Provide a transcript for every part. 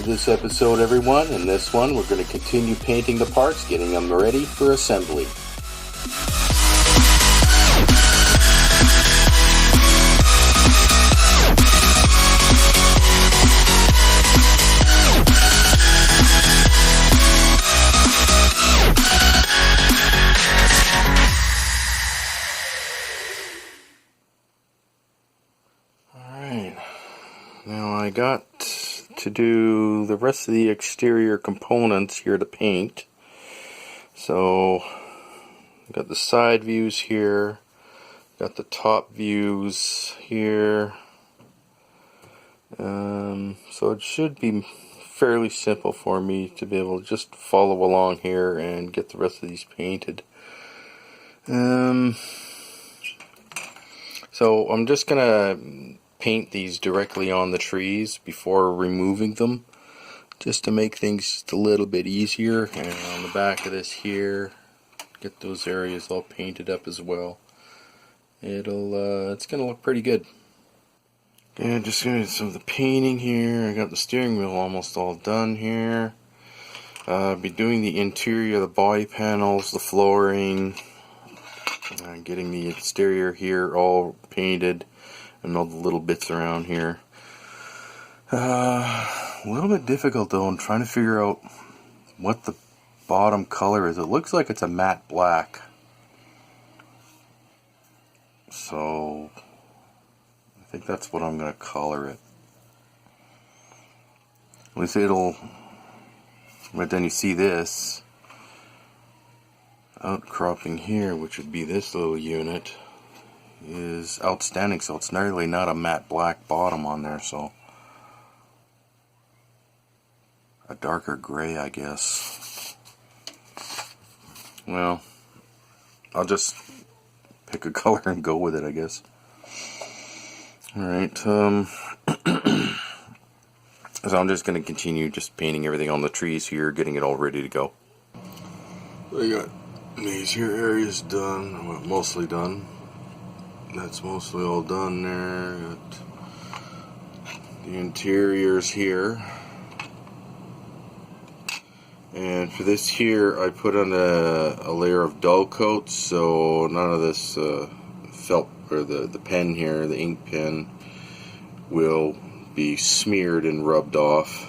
this episode, everyone. In this one, we're going to continue painting the parts, getting them ready for assembly. Alright, now I got to do the rest of the exterior components here to paint. So got the side views here, got the top views here, so it should be fairly simple for me to be able to just follow along here and get the rest of these painted. So I'm just gonna paint these directly on the trees before removing them, just to make things just a little bit easier. And on the back of this here, get those areas all painted up as well. It's gonna look pretty good. Okay, just gonna do some of the painting here. I got the steering wheel almost all done here. I'll be doing the interior, the body panels, the flooring, getting the exterior here all painted, and all the little bits around here. A little bit difficult though. I'm trying to figure out what the bottom color is. It looks like it's a matte black. So I think that's what I'm going to color it. At least it'll. But then you see this outcropping here, which would be this little unit, is outstanding, so it's nearly not a matte black bottom on there, so a darker gray, I guess. Well, I'll just pick a color and go with it, I guess. Alright, so I'm just going to continue just painting everything on the trees here, getting it all ready to go. I got these here areas done, well, mostly done. That's mostly all done there. Got the interiors here. And for this here, I put on a layer of dull coat, so none of this felt, or the pen here, the ink pen, will be smeared and rubbed off.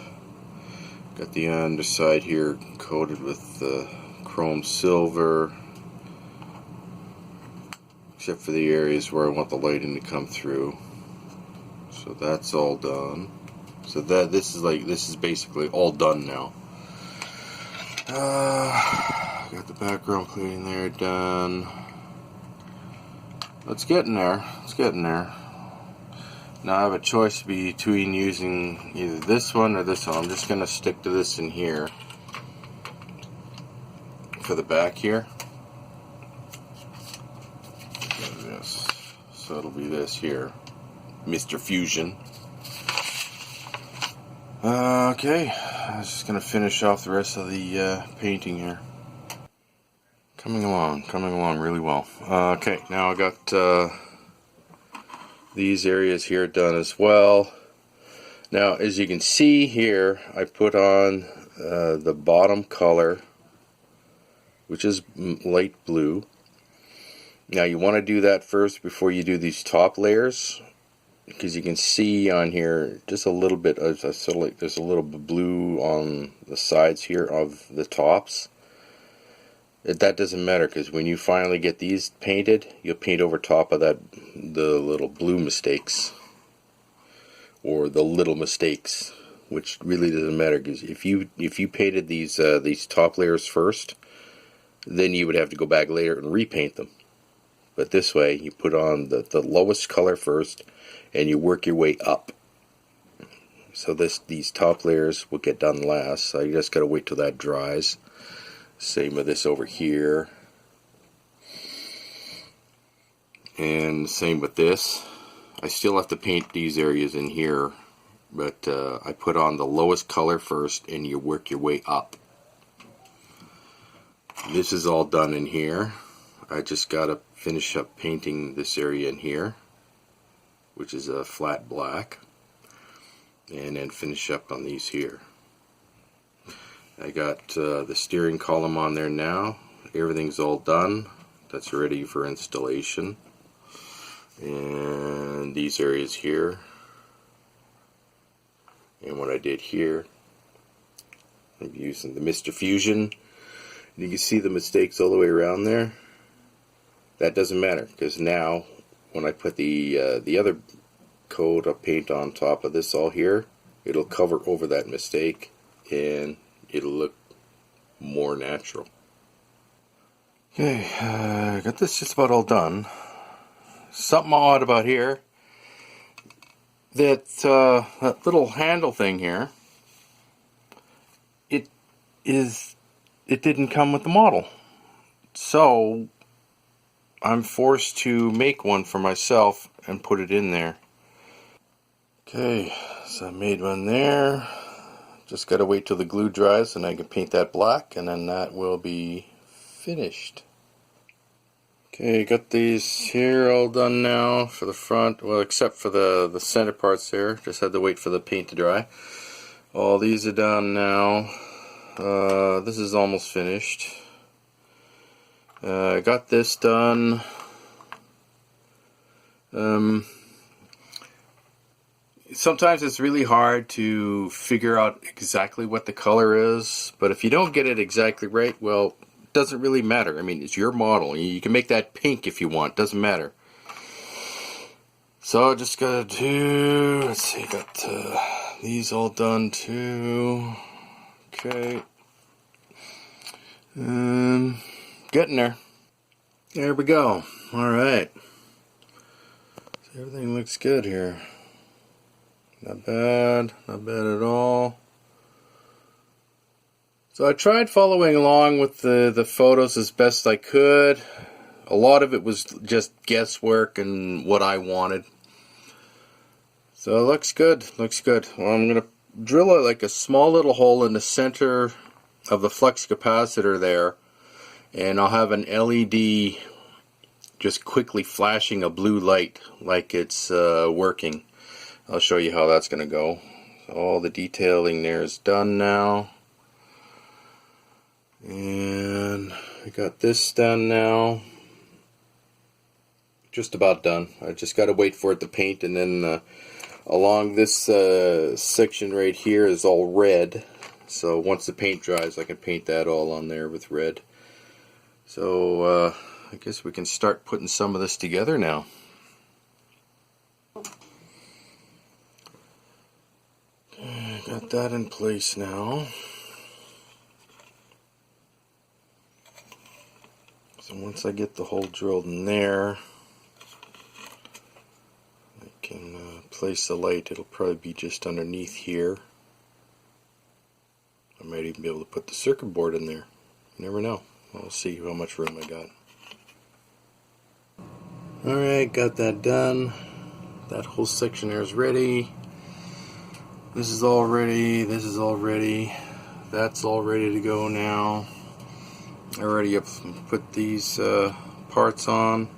Got the underside here coated with chrome silver, except for the areas where I want the lighting to come through. So that's all done. So this is basically all done now. Got the background cleaning there done. It's getting there. It's getting there. Now I have a choice between using either this one or this one. I'm just going to stick to this in here for the back here. This. So it'll be this here, Mr. Fusion. Okay, I'm just going to finish off the rest of the painting here. Coming along really well. Okay, now I got these areas here done as well. Now, as you can see here, I put on the bottom color, which is light blue. Now, you want to do that first before you do these top layers, because you can see on here just a little bit of there's a little bit blue on the sides here of the tops. That doesn't matter, because when you finally get these painted, you'll paint over top of that the little blue mistakes, or the little mistakes, which really doesn't matter, because if you painted these top layers first, then you would have to go back later and repaint them. But this way, you put on the lowest color first, and you work your way up. So these top layers will get done last. So you just gotta wait till that dries. Same with this over here, and same with this. I still have to paint these areas in here, but I put on the lowest color first, and you work your way up. This is all done in here. I just gotta finish up painting this area in here, which is a flat black, and then finish up on these here. I got the steering column on there now. Everything's all done. That's ready for installation. And these areas here. And what I did here, I'm using the Mr. Fusion. You can see the mistakes all the way around there. That doesn't matter, because now when I put the other coat of paint on top of this all here, it'll cover over that mistake and it'll look more natural. Okay, got this just about all done. Something odd about here, that little handle thing here, it didn't come with the model, so I'm forced to make one for myself and put it in there. Okay, so I made one there. Just gotta wait till the glue dries and I can paint that black, and then that will be finished. Okay, got these here all done now for the front, well, except for the center parts there. Just had to wait for the paint to dry. All these are done now. This is almost finished. I got this done. Sometimes it's really hard to figure out exactly what the color is, but if you don't get it exactly right, well, it doesn't really matter. I mean, it's your model. You can make that pink if you want, doesn't matter. So I just gotta do, let's see, got these all done too. Okay. Getting there. There we go. Alright. So everything looks good here. Not bad at all. So I tried following along with the photos as best I could. A lot of it was just guesswork and what I wanted. So it looks good, looks good. Well, I'm going to drill like a small little hole in the center of the flux capacitor there, and I'll have an LED just quickly flashing a blue light like it's working. I'll show you how that's going to go. So all the detailing there is done now. And I got this done now. Just about done. I just got to wait for it to paint, and then along this section right here is all red. So once the paint dries, I can paint that all on there with red. So I guess we can start putting some of this together now. Got that in place now. So once I get the hole drilled in there, I can place the light. It'll probably be just underneath here. I might even be able to put the circuit board in there. You never know. We'll see how much room I got. Alright, got that done. That whole section there is ready. This is all ready, this is all ready, that's all ready to go now. I already put these parts on.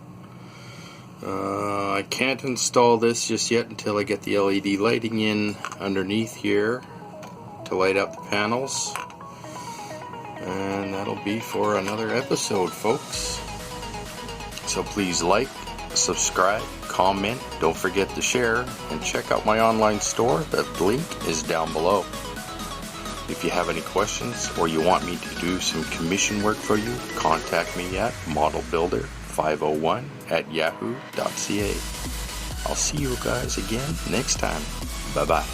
I can't install this just yet until I get the LED lighting in underneath here to light up the panels. And that'll be for another episode, folks. So please like, subscribe, comment, don't forget to share, and check out my online store. The link is down below. If you have any questions or you want me to do some commission work for you, contact me at modelbuilder501@yahoo.ca. I'll see you guys again next time. Bye bye.